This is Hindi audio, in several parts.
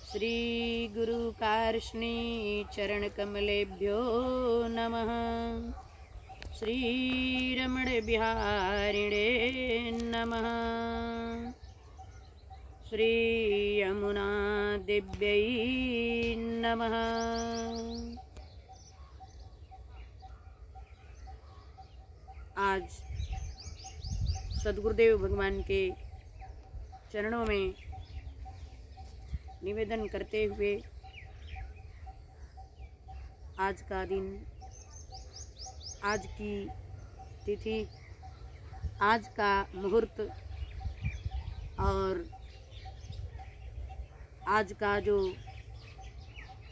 श्री गुरु कार्ष्णी चरण कमलेभ्यो नमः। श्री रमण बिहारिणे नमः। श्री यमुना दिव्यै नमः। आज सद्गुरुदेव भगवान के चरणों में निवेदन करते हुए आज का दिन, आज की तिथि, आज का मुहूर्त और आज का जो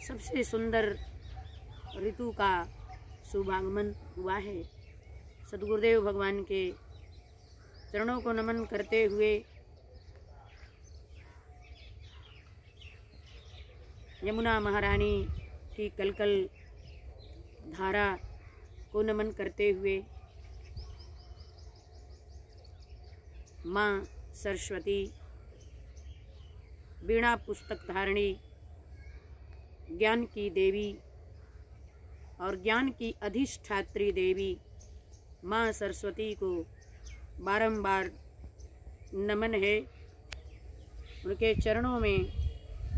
सबसे सुंदर ऋतु का शुभागमन हुआ है, सद्गुरुदेव भगवान के चरणों को नमन करते हुए यमुना महारानी की कलकल धारा को नमन करते हुए माँ सरस्वती, वीणा पुस्तक धारिणी, ज्ञान की देवी और ज्ञान की अधिष्ठात्री देवी माँ सरस्वती को बारंबार नमन है। उनके चरणों में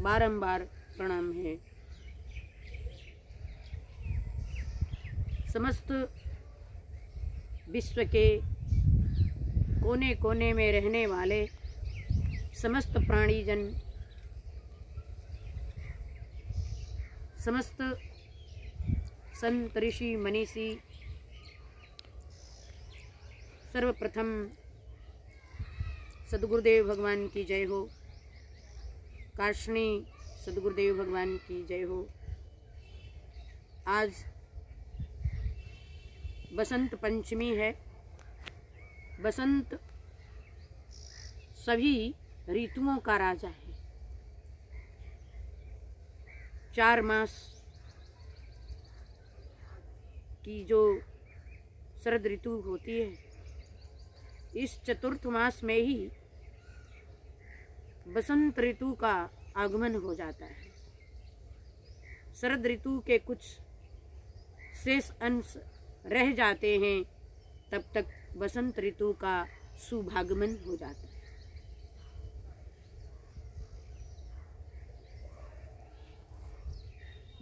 बारंबार प्रणाम है। समस्त विश्व के कोने कोने में रहने वाले समस्त प्राणीजन, समस्त संत ऋषि मनीषी, सर्वप्रथम सद्गुरुदेव भगवान की जय हो। कार्ष्णी सद्गुरुदेव भगवान की जय हो। आज बसंत पंचमी है। बसंत सभी ऋतुओं का राजा है। 4 मास की जो शरद ऋतु होती है, इस चतुर्थ मास में ही बसंत ऋतु का आगमन हो जाता है। शरद ऋतु के कुछ शेष अंश रह जाते हैं, तब तक बसंत ऋतु का शुभागमन हो जाता है।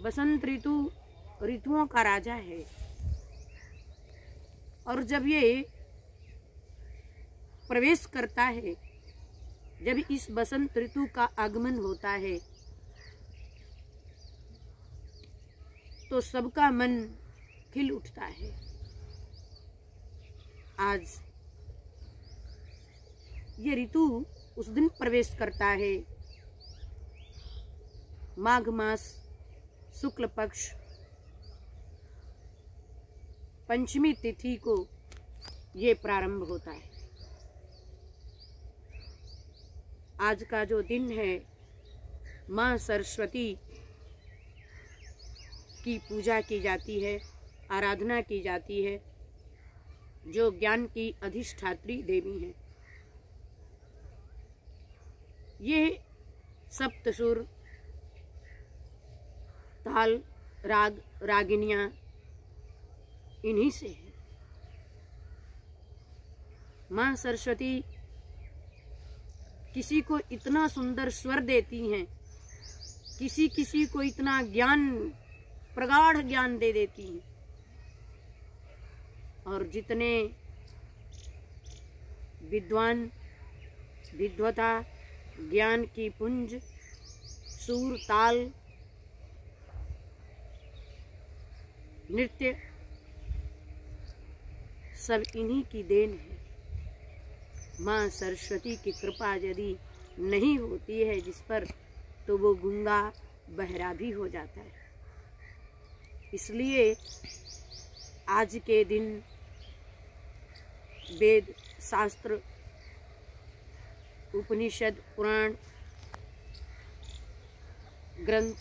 बसंत ऋतु ऋतुओं का राजा है और जब ये प्रवेश करता है, जब इस बसंत ऋतु का आगमन होता है, तो सबका मन खिल उठता है। आज ये ऋतु उस दिन प्रवेश करता है, माघ मास शुक्ल पक्ष पंचमी तिथि को ये प्रारंभ होता है। आज का जो दिन है, माँ सरस्वती की पूजा की जाती है, आराधना की जाती है, जो ज्ञान की अधिष्ठात्री देवी हैं। ये सप्तसुर, ताल, राग, रागिनियाँ इन्हीं से है। माँ सरस्वती किसी को इतना सुंदर स्वर देती हैं, किसी किसी को इतना ज्ञान, प्रगाढ़ ज्ञान दे देती हैं, और जितने विद्वान, विद्वता, ज्ञान की पुंज, सुर, ताल, नृत्य, सब इन्हीं की देन है। माँ सरस्वती की कृपा यदि नहीं होती है जिस पर, तो वो गूंगा बहरा भी हो जाता है। इसलिए आज के दिन वेद, शास्त्र, उपनिषद, पुराण ग्रंथ,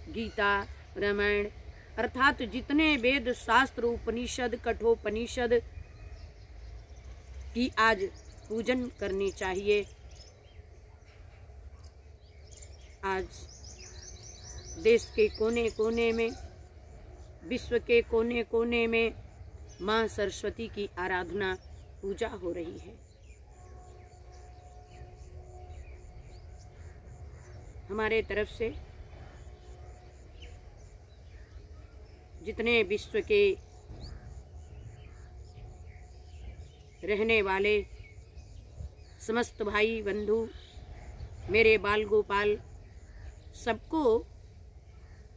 गीता, रामायण अर्थात जितने वेद, शास्त्र, उपनिषद, कठोपनिषद की आज पूजन करनी चाहिए। आज देश के कोने कोने में, विश्व के कोने कोने में माँ सरस्वती की आराधना पूजा हो रही है। हमारे तरफ से जितने विश्व के रहने वाले समस्त भाई बंधु, मेरे बाल गोपाल, सबको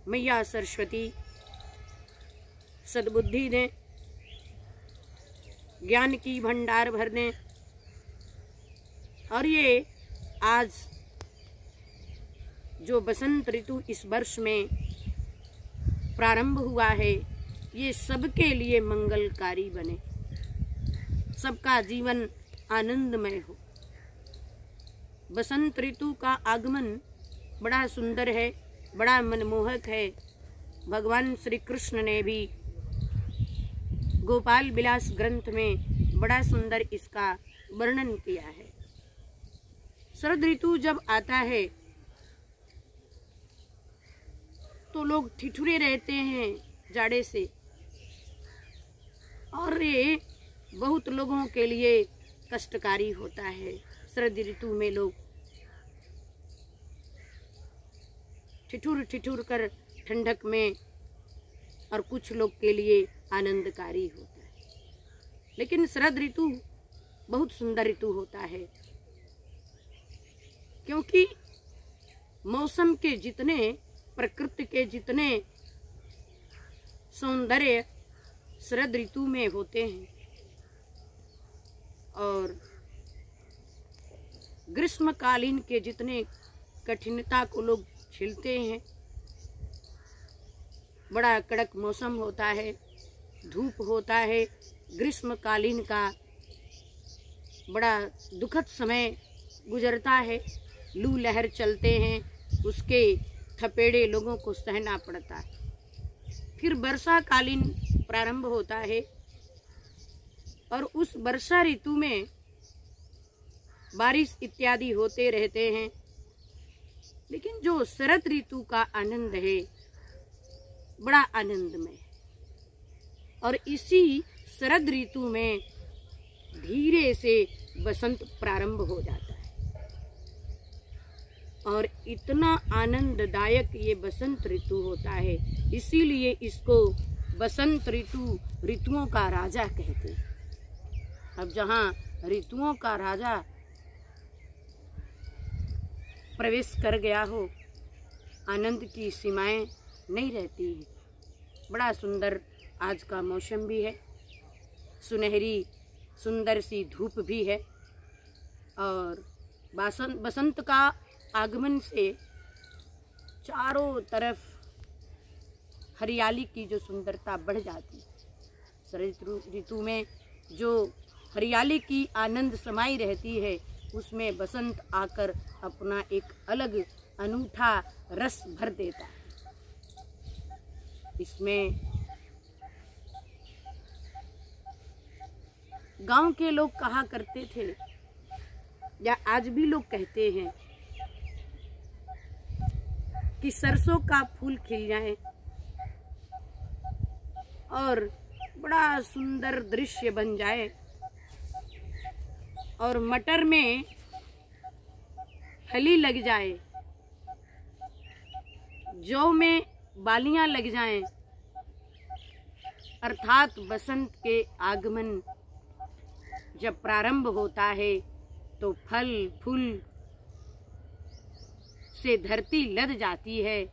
मैया सरस्वती सद्बुद्धि दें, ज्ञान की भंडार भर दें। और ये आज जो बसंत ऋतु इस वर्ष में प्रारंभ हुआ है, ये सबके लिए मंगलकारी बने, सबका जीवन आनंदमय हो। बसंत ऋतु का आगमन बड़ा सुंदर है, बड़ा मनमोहक है। भगवान श्री कृष्ण ने भी गोपाल विलास ग्रंथ में बड़ा सुंदर इसका वर्णन किया है। शरद ऋतु जब आता है तो लोग ठिठुरे रहते हैं जाड़े से, और ये बहुत लोगों के लिए कष्टकारी होता है। शरद ऋतु में लोग ठिठुर ठिठुर कर ठंडक में, और कुछ लोग के लिए आनंदकारी होता है। लेकिन शरद ऋतु बहुत सुंदर ऋतु होता है, क्योंकि मौसम के जितने, प्रकृति के जितने सौंदर्य शरद ऋतु में होते हैं, और ग्रीष्मकालीन के जितने कठिनता को लोग झेलते हैं। बड़ा कड़क मौसम होता है, धूप होता है, ग्रीष्मकालीन का बड़ा दुखद समय गुजरता है, लू लहर चलते हैं, उसके थपेड़े लोगों को सहना पड़ता है। फिर वर्षाकालीन प्रारंभ होता है, और उस वर्षा ऋतु में बारिश इत्यादि होते रहते हैं। लेकिन जो शरद ऋतु का आनंद है, बड़ा आनंदमय, और इसी शरद ऋतु में धीरे से बसंत प्रारंभ हो जाता है, और इतना आनंददायक ये बसंत ऋतु होता है, इसीलिए इसको बसंत ऋतु ऋतुओं का राजा कहते हैं। अब जहाँ ऋतुओं का राजा प्रवेश कर गया हो, आनंद की सीमाएं नहीं रहती हैं। बड़ा सुंदर आज का मौसम भी है, सुनहरी सुंदर सी धूप भी है, और बसंत का आगमन से चारों तरफ हरियाली की जो सुंदरता बढ़ जाती है। शरद ऋतु में जो हरियाली की आनंद समाई रहती है, उसमें बसंत आकर अपना एक अलग अनूठा रस भर देता है। इसमें गांव के लोग कहा करते थे, या आज भी लोग कहते हैं, कि सरसों का फूल खिल जाए और बड़ा सुंदर दृश्य बन जाए, और मटर में फली लग जाए, जौ में बालियां लग जाएं, अर्थात बसंत के आगमन जब प्रारंभ होता है तो फल फूल से धरती लद जाती है।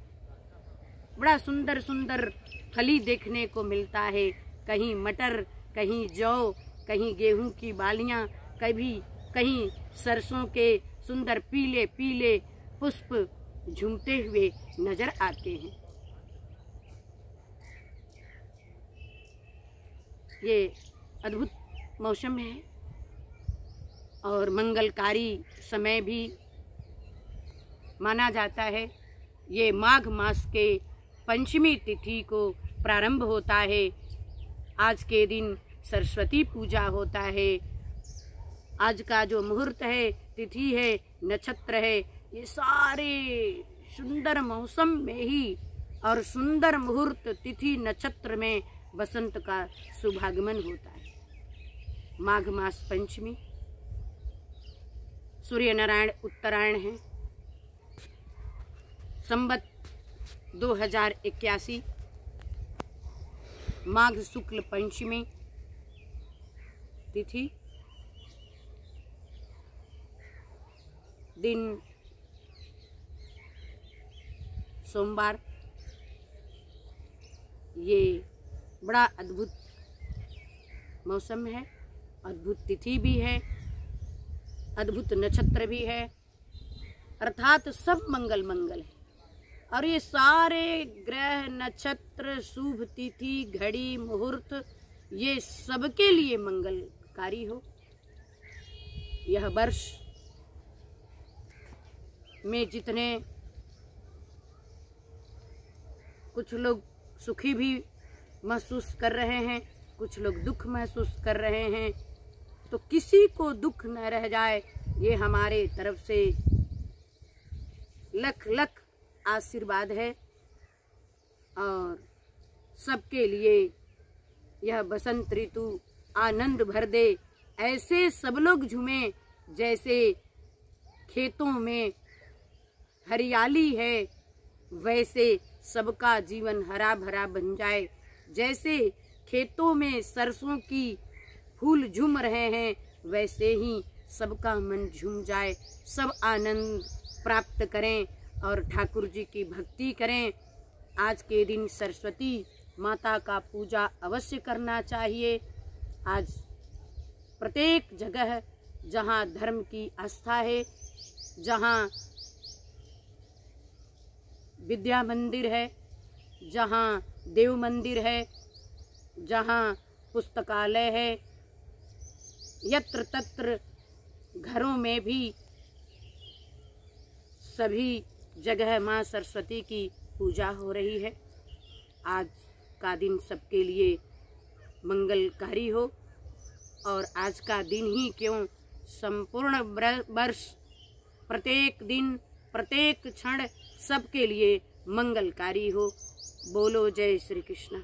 बड़ा सुंदर सुंदर फली देखने को मिलता है, कहीं मटर, कहीं जौ, कहीं गेहूं की बालियां, कहीं सरसों के सुंदर पीले पीले पुष्प झूमते हुए नजर आते हैं। ये अद्भुत मौसम है और मंगलकारी समय भी माना जाता है। ये माघ मास के पंचमी तिथि को प्रारंभ होता है। आज के दिन सरस्वती पूजा होता है। आज का जो मुहूर्त है, तिथि है, नक्षत्र है, ये सारे सुंदर मौसम में ही और सुंदर मुहूर्त तिथि नक्षत्र में बसंत का शुभागमन होता है। माघ मास पंचमी, सूर्य नारायण उत्तरायण है। संवत 2081, माघ शुक्ल पंचमी तिथि, दिन सोमवार। ये बड़ा अद्भुत मौसम है, अद्भुत तिथि भी है, अद्भुत नक्षत्र भी है, अर्थात सब मंगल मंगल है। और ये सारे ग्रह नक्षत्र शुभ तिथि घड़ी मुहूर्त ये सबके लिए मंगलकारी हो। यह वर्ष में जितने कुछ लोग सुखी भी महसूस कर रहे हैं, कुछ लोग दुख महसूस कर रहे हैं, तो किसी को दुख न रह जाए, ये हमारे तरफ से लख लख आशीर्वाद है। और सबके लिए यह बसंत ऋतु आनंद भर दे, ऐसे सब लोग झूमें जैसे खेतों में हरियाली है, वैसे सबका जीवन हरा भरा बन जाए। जैसे खेतों में सरसों की फूल झूम रहे हैं, वैसे ही सबका मन झूम जाए, सब आनंद प्राप्त करें और ठाकुर जी की भक्ति करें। आज के दिन सरस्वती माता का पूजा अवश्य करना चाहिए। आज प्रत्येक जगह जहाँ धर्म की आस्था है, जहाँ विद्या मंदिर है, जहाँ देव मंदिर है, जहाँ पुस्तकालय है, यत्र तत्र घरों में भी सभी जगह माँ सरस्वती की पूजा हो रही है। आज का दिन सबके लिए मंगलकारी हो, और आज का दिन ही क्यों, संपूर्ण वर्ष प्रत्येक दिन प्रत्येक क्षण सबके लिए मंगलकारी हो। बोलो जय श्री कृष्ण।